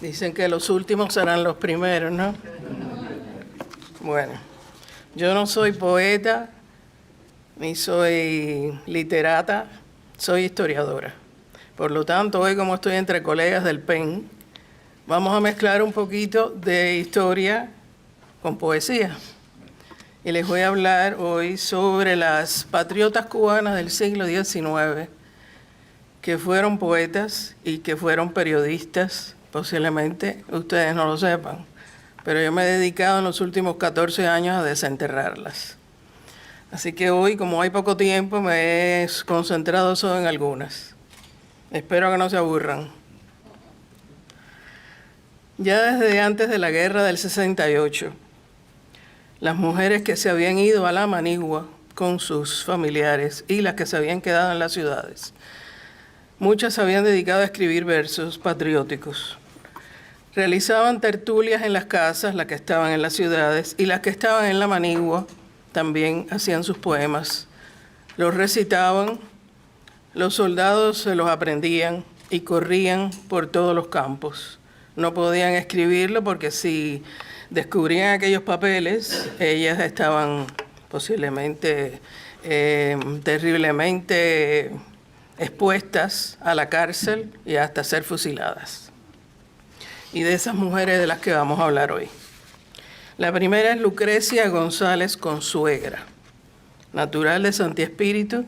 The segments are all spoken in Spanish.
Dicen que los últimos serán los primeros, ¿no? Bueno, yo no soy poeta, ni soy literata, soy historiadora. Por lo tanto, hoy como estoy entre colegas del PEN, vamos a mezclar un poquito de historia con poesía. Y les voy a hablar hoy sobre las patriotas cubanas del siglo XIX, que fueron poetas y que fueron periodistas. Posiblemente ustedes no lo sepan, pero yo me he dedicado en los últimos 14 años a desenterrarlas. Así que hoy, como hay poco tiempo, me he concentrado solo en algunas. Espero que no se aburran. Ya desde antes de la guerra del 68, las mujeres que se habían ido a la manigua con sus familiares y las que se habían quedado en las ciudades, muchas se habían dedicado a escribir versos patrióticos. Realizaban tertulias en las casas, las que estaban en las ciudades, y las que estaban en la manigua también hacían sus poemas. Los recitaban, los soldados se los aprendían y corrían por todos los campos. No podían escribirlo porque si descubrían aquellos papeles, ellas estaban posiblemente terriblemente expuestas a la cárcel y hasta ser fusiladas. Y de esas mujeres de las que vamos a hablar hoy. La primera es Lucrecia González Consuegra, natural de Santi Espíritu,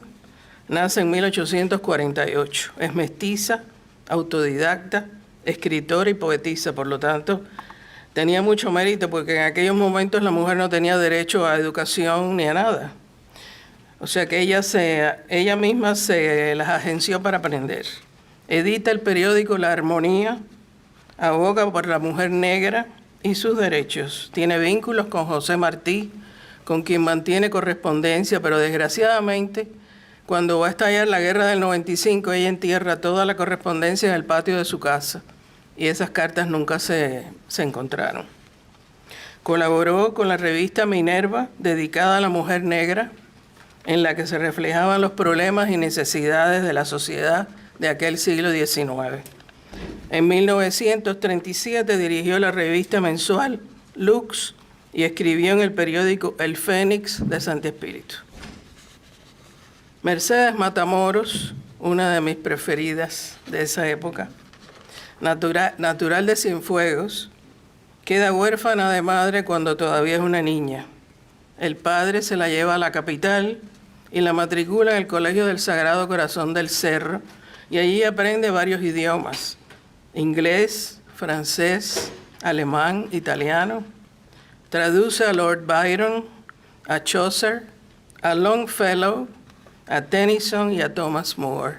nace en 1848. Es mestiza, autodidacta, escritora y poetisa, por lo tanto, tenía mucho mérito porque en aquellos momentos la mujer no tenía derecho a educación ni a nada. O sea que ella misma se las agenció para aprender. Edita el periódico La Armonía, aboga por la mujer negra y sus derechos. Tiene vínculos con José Martí, con quien mantiene correspondencia, pero desgraciadamente, cuando va a estallar la guerra del 95, ella entierra toda la correspondencia en el patio de su casa y esas cartas nunca se encontraron. Colaboró con la revista Minerva, dedicada a la mujer negra, en la que se reflejaban los problemas y necesidades de la sociedad de aquel siglo XIX. En 1937 dirigió la revista mensual Lux y escribió en el periódico El Fénix de Santi Espíritu. Mercedes Matamoros, una de mis preferidas de esa época, natural de Cienfuegos, queda huérfana de madre cuando todavía es una niña. El padre se la lleva a la capital y la matricula en el Colegio del Sagrado Corazón del Cerro y allí aprende varios idiomas: inglés, francés, alemán, italiano. Traduce a Lord Byron, a Chaucer, a Longfellow, a Tennyson y a Thomas More.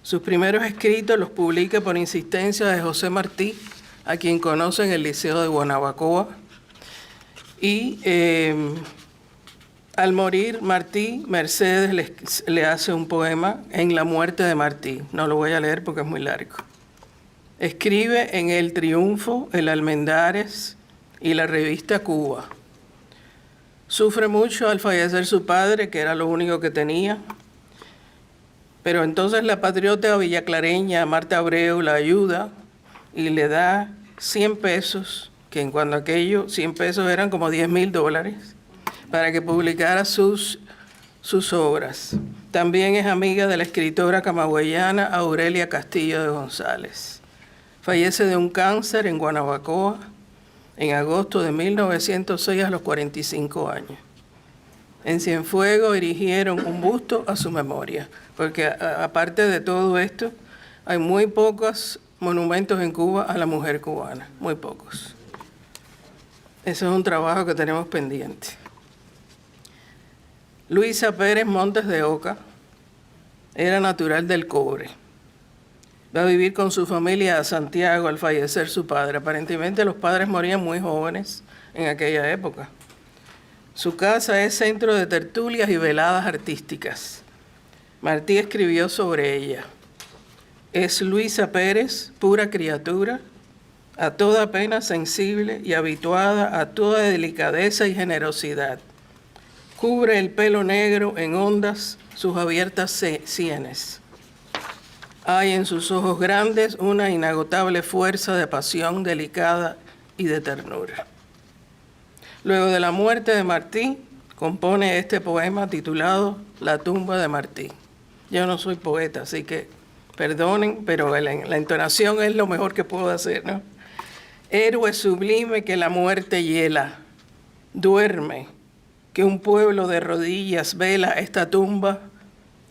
Sus primeros escritos los publica por insistencia de José Martí, a quien conoce en el Liceo de Guanabacoa. Y al morir Martí, Mercedes le hace un poema en la muerte de Martí. No lo voy a leer porque es muy largo. Escribe en El Triunfo, El Almendares y la revista Cuba. Sufre mucho al fallecer su padre, que era lo único que tenía. Pero entonces la patriota villaclareña Marta Abreu la ayuda y le da 100 pesos, que en cuando aquello 100 pesos eran como $10,000, para que publicara sus obras. También es amiga de la escritora camagüeyana Aurelia Castillo de González. Fallece de un cáncer en Guanabacoa en agosto de 1906 a los 45 años. En Cienfuegos erigieron un busto a su memoria, porque aparte de todo esto, hay muy pocos monumentos en Cuba a la mujer cubana, muy pocos. Ese es un trabajo que tenemos pendiente. Luisa Pérez Montes de Oca era natural del Cobre. Va a vivir con su familia a Santiago al fallecer su padre. Aparentemente los padres morían muy jóvenes en aquella época. Su casa es centro de tertulias y veladas artísticas. Martí escribió sobre ella. Es Luisa Pérez, pura criatura, a toda pena sensible y habituada a toda delicadeza y generosidad. Cubre el pelo negro en ondas sus abiertas sienes. Hay en sus ojos grandes una inagotable fuerza de pasión delicada y de ternura. Luego de la muerte de Martí, compone este poema titulado La tumba de Martí. Yo no soy poeta, así que perdonen, pero la entonación es lo mejor que puedo hacer, ¿no? Héroe sublime que la muerte hiela, duerme, que un pueblo de rodillas vela esta tumba,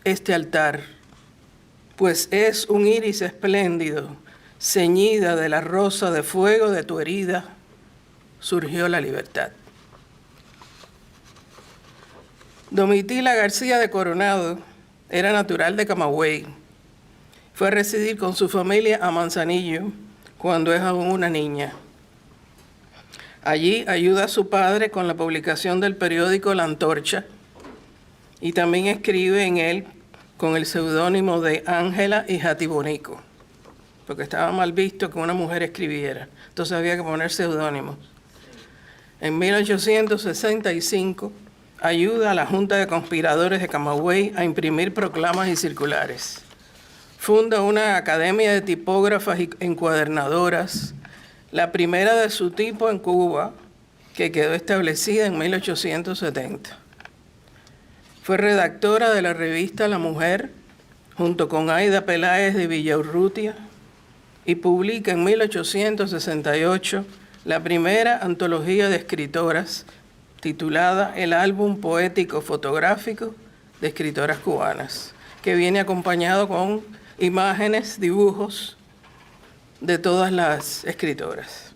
este altar, pues es un iris espléndido, ceñida de la rosa de fuego de tu herida, surgió la libertad. Domitila García de Coronado era natural de Camagüey. Fue a residir con su familia a Manzanillo cuando es aún una niña. Allí ayuda a su padre con la publicación del periódico La Antorcha y también escribe en él con el seudónimo de Ángela y Jatibonico, porque estaba mal visto que una mujer escribiera, entonces había que poner seudónimos. En 1865 ayuda a la Junta de Conspiradores de Camagüey a imprimir proclamas y circulares. Funda una academia de tipógrafas y encuadernadoras, la primera de su tipo en Cuba, que quedó establecida en 1870. Fue redactora de la revista La Mujer, junto con Aida Peláez de Villaurrutia, y publica en 1868 la primera antología de escritoras, titulada El álbum poético fotográfico de escritoras cubanas, que viene acompañado con imágenes, dibujos de todas las escritoras.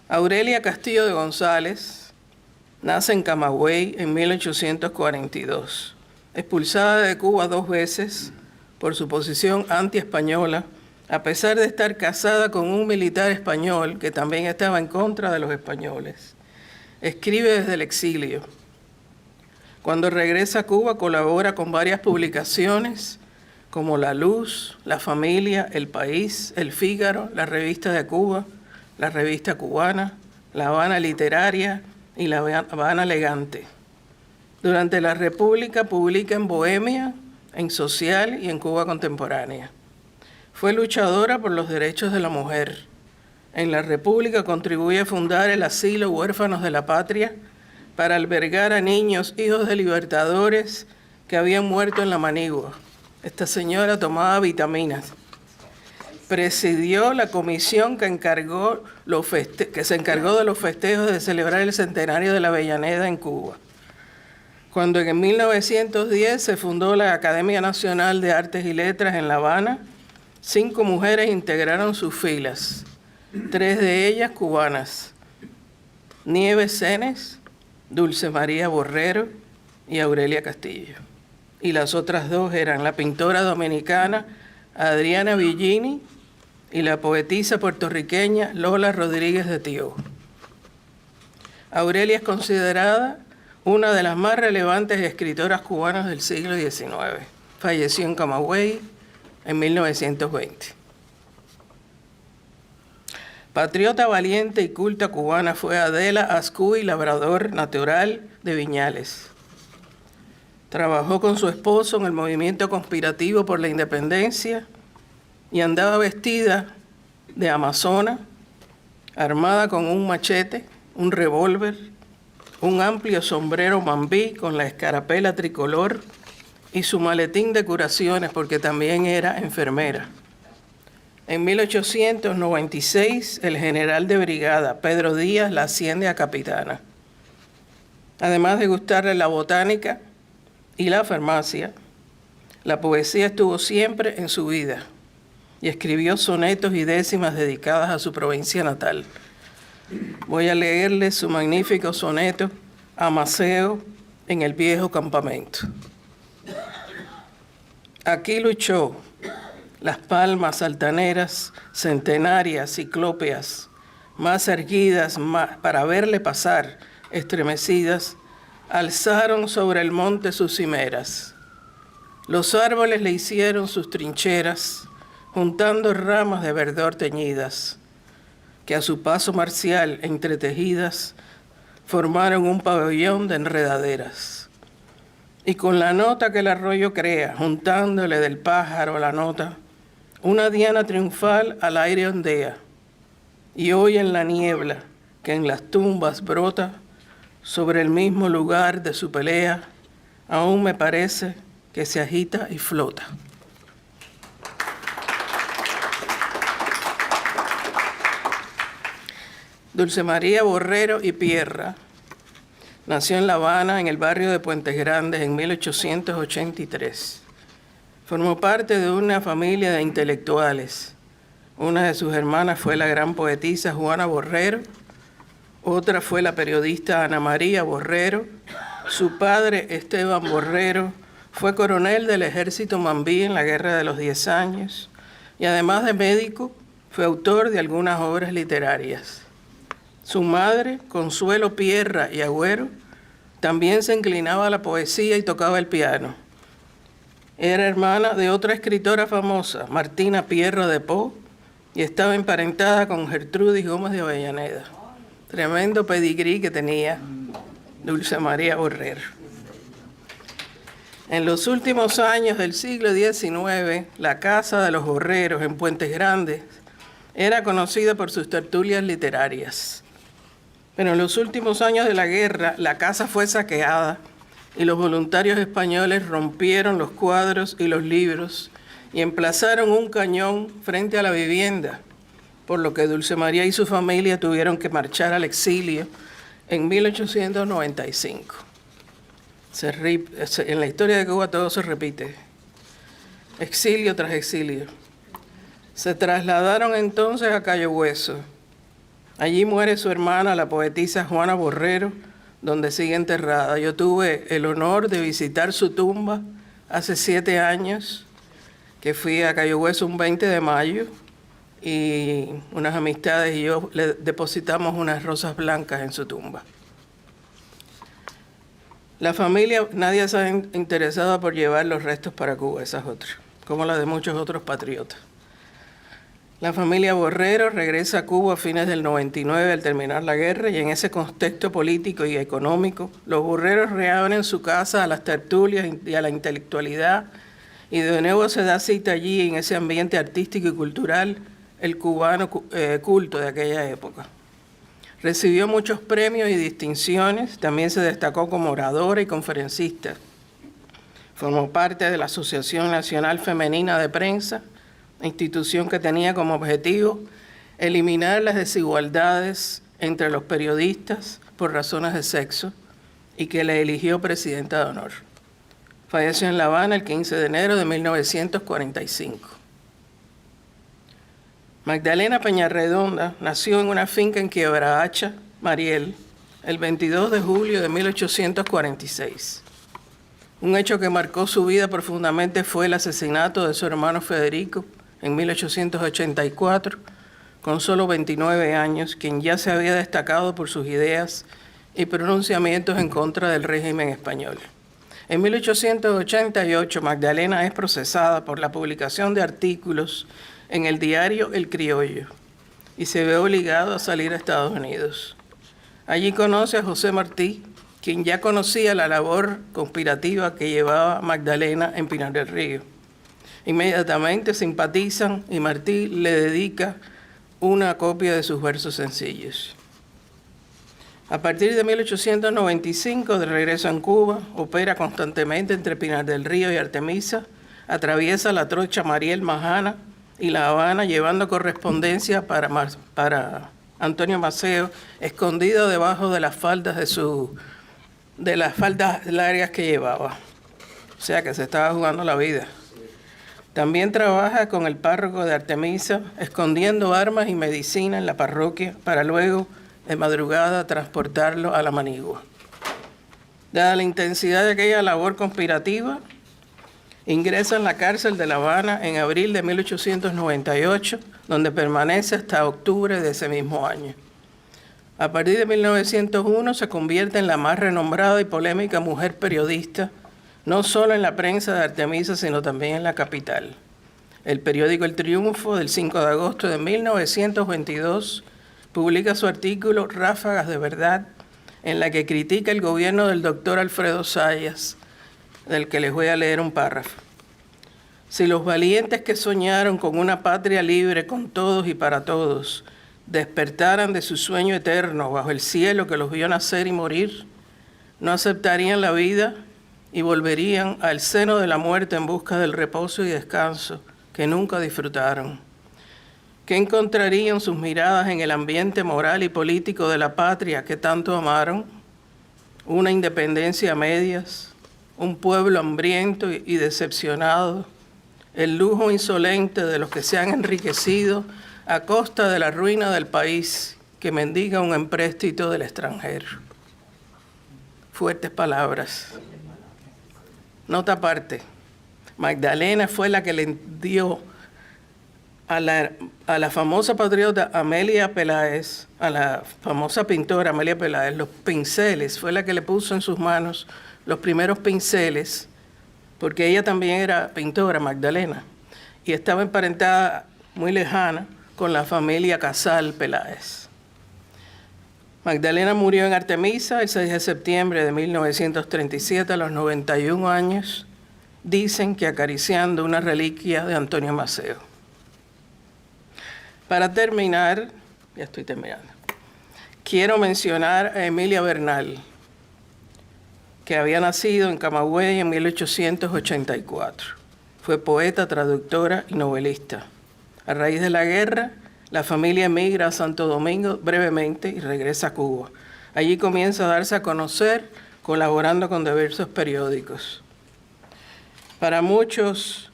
Aurelia Castillo de González nace en Camagüey en 1842, expulsada de Cuba 2 veces por su posición anti-española, a pesar de estar casada con un militar español que también estaba en contra de los españoles. Escribe desde el exilio. Cuando regresa a Cuba colabora con varias publicaciones como La Luz, La Familia, El País, El Fígaro, la Revista de Cuba, la Revista Cubana, La Habana Literaria y La Habana Elegante. Durante la República publica en Bohemia, en Social y en Cuba Contemporánea. Fue luchadora por los derechos de la mujer. En la República contribuye a fundar el asilo Huérfanos de la Patria para albergar a niños hijos de libertadores que habían muerto en la Manigua. Esta señora tomaba vitaminas. Presidió la comisión que se encargó de los festejos de celebrar el centenario de la Avellaneda en Cuba. Cuando en 1910 se fundó la Academia Nacional de Artes y Letras en La Habana, 5 mujeres integraron sus filas. 3 de ellas cubanas, Nieves Cenes, Dulce María Borrero y Aurelia Castillo. Y las otras 2 eran la pintora dominicana Adriana Villini y la poetisa puertorriqueña Lola Rodríguez de Tío. Aurelia es considerada una de las más relevantes escritoras cubanas del siglo XIX. Falleció en Camagüey en 1920. Patriota valiente y culta cubana fue Adela Azcuy, labrador natural de Viñales. Trabajó con su esposo en el movimiento conspirativo por la independencia y andaba vestida de amazona, armada con un machete, un revólver, un amplio sombrero mambí con la escarapela tricolor y su maletín de curaciones porque también era enfermera. En 1896, el general de brigada Pedro Díaz la asciende a capitana. Además de gustarle la botánica y la farmacia, la poesía estuvo siempre en su vida y escribió sonetos y décimas dedicadas a su provincia natal. Voy a leerle su magnífico soneto Amaseo en el viejo campamento. Aquí luchó las palmas altaneras, centenarias, ciclópeas, más erguidas para verle pasar, estremecidas, alzaron sobre el monte sus cimeras. Los árboles le hicieron sus trincheras, juntando ramas de verdor teñidas, que a su paso marcial, entretejidas, formaron un pabellón de enredaderas. y con la nota que el arroyo crea, juntándole del pájaro a la nota, una diana triunfal al aire ondea, y hoy en la niebla que en las tumbas brota, sobre el mismo lugar de su pelea, aún me parece que se agita y flota. Dulce María Borrero y Pierra nació en La Habana, en el barrio de Puentes Grandes, en 1883. Formó parte de una familia de intelectuales. Una de sus hermanas fue la gran poetisa Juana Borrero, otra fue la periodista Ana María Borrero. Su padre, Esteban Borrero, fue coronel del ejército mambí en la Guerra de los 10 años y además de médico, fue autor de algunas obras literarias. Su madre, Consuelo Pierra y Agüero, también se inclinaba a la poesía y tocaba el piano. Era hermana de otra escritora famosa, Martina Pierra de Poo, y estaba emparentada con Gertrudis Gómez de Avellaneda. Tremendo pedigrí que tenía Dulce María Borrero. En los últimos años del siglo XIX, la Casa de los Borreros en Puentes Grandes era conocida por sus tertulias literarias. Pero en los últimos años de la guerra, la casa fue saqueada y los voluntarios españoles rompieron los cuadros y los libros y emplazaron un cañón frente a la vivienda, por lo que Dulce María y su familia tuvieron que marchar al exilio en 1895. En la historia de Cuba todo se repite, exilio tras exilio. Se trasladaron entonces a Cayo Hueso. Allí muere su hermana, la poetisa Juana Borrero, donde sigue enterrada. Yo tuve el honor de visitar su tumba hace 7 años, que fui a Cayo Hueso un 20 de mayo, y unas amistades y yo le depositamos unas rosas blancas en su tumba. La familia, nadie se ha interesado por llevar los restos para Cuba, esa es otra, como la de muchos otros patriotas. La familia Borrero regresa a Cuba a fines del 99 al terminar la guerra, y en ese contexto político y económico, los Borreros reabren su casa a las tertulias y a la intelectualidad, y de nuevo se da cita allí en ese ambiente artístico y cultural el cubano culto de aquella época. Recibió muchos premios y distinciones, también se destacó como oradora y conferencista. Formó parte de la Asociación Nacional Femenina de Prensa, institución que tenía como objetivo eliminar las desigualdades entre los periodistas por razones de sexo y que la eligió presidenta de honor. Falleció en La Habana el 15 de enero de 1945. Magdalena Peñarredonda nació en una finca en Quiebra Hacha, Mariel, el 22 de julio de 1846. Un hecho que marcó su vida profundamente fue el asesinato de su hermano Federico en 1884, con solo 29 años, quien ya se había destacado por sus ideas y pronunciamientos en contra del régimen español. En 1888, Magdalena es procesada por la publicación de artículos en el diario El Criollo y se ve obligado a salir a Estados Unidos. Allí conoce a José Martí, quien ya conocía la labor conspirativa que llevaba Magdalena en Pinar del Río. Inmediatamente simpatizan y Martí le dedica una copia de sus versos sencillos. A partir de 1895, de regreso en Cuba, opera constantemente entre Pinar del Río y Artemisa, atraviesa la trocha Mariel Majana y La Habana, llevando correspondencia para Antonio Maceo, escondido debajo de las faldas de las faldas largas que llevaba. O sea que se estaba jugando la vida. También trabaja con el párroco de Artemisa, escondiendo armas y medicina en la parroquia para luego, de madrugada, transportarlo a la Manigua. Dada la intensidad de aquella labor conspirativa, ingresa en la cárcel de La Habana en abril de 1898, donde permanece hasta octubre de ese mismo año. A partir de 1901 se convierte en la más renombrada y polémica mujer periodista, no solo en la prensa de Artemisa, sino también en la capital. El periódico El Triunfo, del 5 de agosto de 1922, publica su artículo Ráfagas de Verdad, en la que critica el gobierno del doctor Alfredo Zayas, del que les voy a leer un párrafo. Si los valientes que soñaron con una patria libre con todos y para todos despertaran de su sueño eterno bajo el cielo que los vio nacer y morir, no aceptarían la vida y volverían al seno de la muerte en busca del reposo y descanso que nunca disfrutaron. ¿Qué encontrarían sus miradas en el ambiente moral y político de la patria que tanto amaron? Una independencia a medias, un pueblo hambriento y decepcionado, el lujo insolente de los que se han enriquecido a costa de la ruina del país que mendiga un empréstito del extranjero. Fuertes palabras. Nota aparte, Magdalena fue la que le dio a la famosa patriota Amelia Peláez, a la famosa pintora Amelia Peláez, los pinceles, fue la que le puso en sus manos los primeros pinceles, porque ella también era pintora, Magdalena, y estaba emparentada muy lejana con la familia Casal Peláez. Magdalena murió en Artemisa el 6 de septiembre de 1937 a los 91 años, dicen que acariciando una reliquia de Antonio Maceo. Para terminar, ya estoy terminando, quiero mencionar a Emilia Bernal, que había nacido en Camagüey en 1884. Fue poeta, traductora y novelista. A raíz de la guerra, la familia emigra a Santo Domingo brevemente y regresa a Cuba. Allí comienza a darse a conocer, colaborando con diversos periódicos. Para muchos,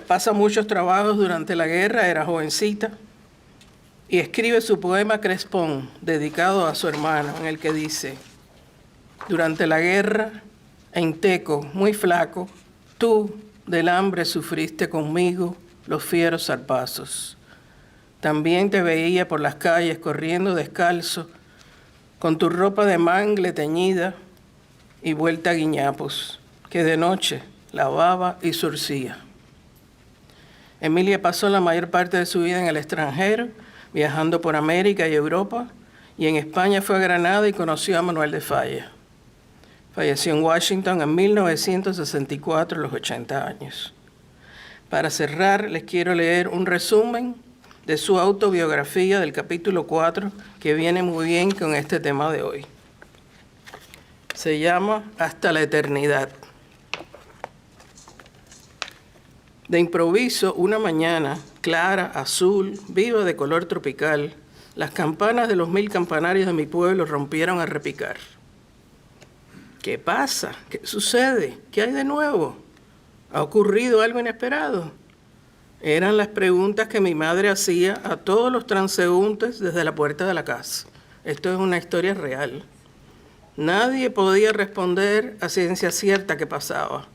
pasa muchos trabajos durante la guerra, era jovencita, y escribe su poema Crespón, dedicado a su hermano, en el que dice: durante la guerra, en Teco, muy flaco, tú del hambre sufriste conmigo los fieros zarpazos. También te veía por las calles corriendo descalzo, con tu ropa de mangle teñida y vuelta a guiñapos, que de noche lavaba y zurcía. Emilia pasó la mayor parte de su vida en el extranjero, viajando por América y Europa, y en España fue a Granada y conoció a Manuel de Falla. Falleció en Washington en 1964 a los 80 años. Para cerrar, les quiero leer un resumen de su autobiografía del capítulo 4, que viene muy bien con este tema de hoy. Se llama Hasta la eternidad. De improviso, una mañana clara, azul, viva de color tropical, las campanas de los 1000 campanarios de mi pueblo rompieron a repicar. ¿Qué pasa? ¿Qué sucede? ¿Qué hay de nuevo? ¿Ha ocurrido algo inesperado? Eran las preguntas que mi madre hacía a todos los transeúntes desde la puerta de la casa. Esto es una historia real. Nadie podía responder a ciencia cierta qué pasaba.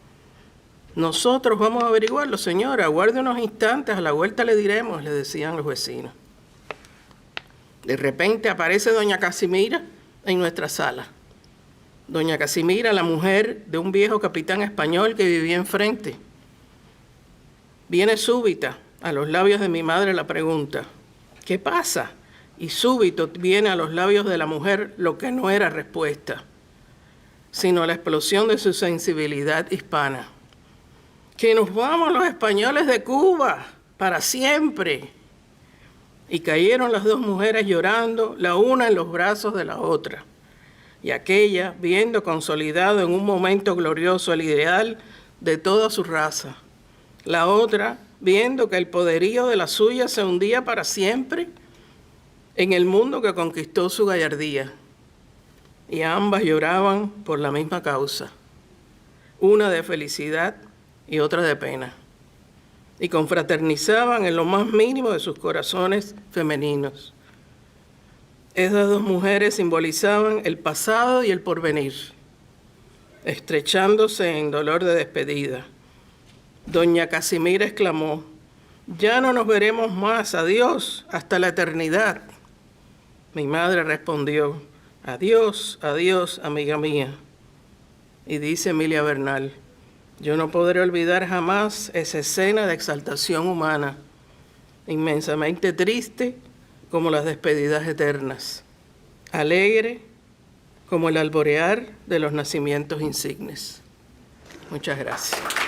Nosotros vamos a averiguarlo, señora. Aguarde unos instantes, a la vuelta le diremos, le decían los vecinos. De repente aparece doña Casimira en nuestra sala. Doña Casimira, la mujer de un viejo capitán español que vivía enfrente. Viene súbita a los labios de mi madre la pregunta: ¿qué pasa? Y súbito viene a los labios de la mujer lo que no era respuesta, sino la explosión de su sensibilidad hispana. Que nos vamos los españoles de Cuba para siempre. Y cayeron las dos mujeres llorando, la una en los brazos de la otra. Y aquella, viendo consolidado en un momento glorioso el ideal de toda su raza. La otra, viendo que el poderío de la suya se hundía para siempre en el mundo que conquistó su gallardía. Y ambas lloraban por la misma causa, una de felicidad y otra de pena. Y confraternizaban en lo más mínimo de sus corazones femeninos. Esas dos mujeres simbolizaban el pasado y el porvenir, estrechándose en dolor de despedida. Doña Casimira exclamó: ya no nos veremos más, adiós, hasta la eternidad. Mi madre respondió: adiós, adiós, amiga mía. Y dice Emilia Bernal: yo no podré olvidar jamás esa escena de exaltación humana, inmensamente triste como las despedidas eternas, alegre como el alborear de los nacimientos insignes. Muchas gracias.